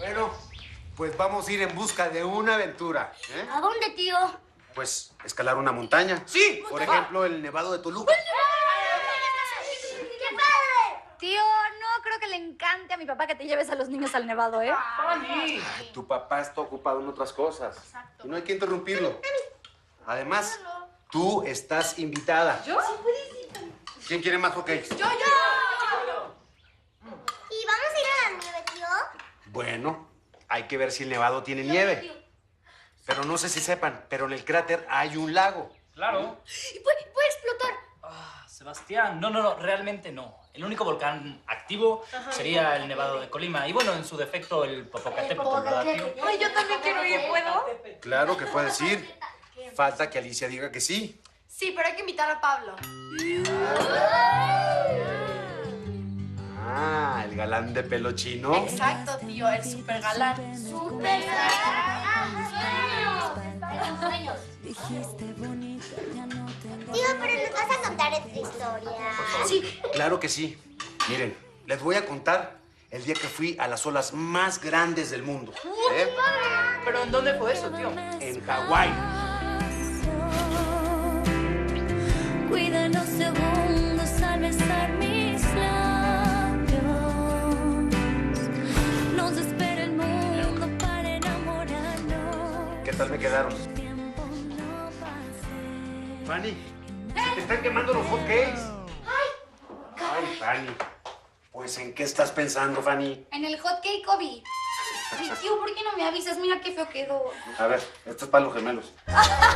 Bueno, pues vamos a ir en busca de una aventura. ¿Eh? ¿A dónde, tío? Pues escalar una montaña. Sí, por ejemplo, el Nevado de Toluca. ¡Qué padre! Tío, no creo que le encante a mi papá que te lleves a los niños al nevado, ¿eh? Ay, tu papá está ocupado en otras cosas. Exacto. Y no hay que interrumpirlo. Además, tú estás invitada. ¿Yo? ¿Quién quiere más hotcakes? ¡Yo! ¿Y vamos a ir a la nieve, tío? Bueno, hay que ver si el nevado tiene nieve. Pero no sé si sepan, pero en el cráter hay un lago. Claro. ¿Y puede explotar? Sebastián, no, realmente no. El único volcán activo sería el Nevado de Colima. Y bueno, en su defecto, el Popocatépetl, ¿verdad, tío? Ay, yo también quiero ir, ¿puedo? Claro que puedes ir. Falta que Alicia diga que sí. Sí, pero hay que invitar a Pablo. Ah, el galán de pelo chino. Exacto, tío, el super galán. ¡Súper! ¡Sueños! Tío, pero ¿nos vas a contar esta historia? Sí, claro que sí. Miren, les voy a contar el día que fui a las olas más grandes del mundo. ¿Eh? ¿Pero en dónde fue eso, tío? En Hawái. Cuida los segundos al besar mis labios. Nos espera el mundo para enamorarnos. ¿Qué tal me quedaron? Tiempo no pase. Fanny, se te están quemando los hotcakes. Ay, Fanny. Pues, ¿en qué estás pensando, Fanny? En el hot cake, Obi. Ay, tío, ¿por qué no me avisas? Mira qué feo quedó. A ver, esto es para los gemelos.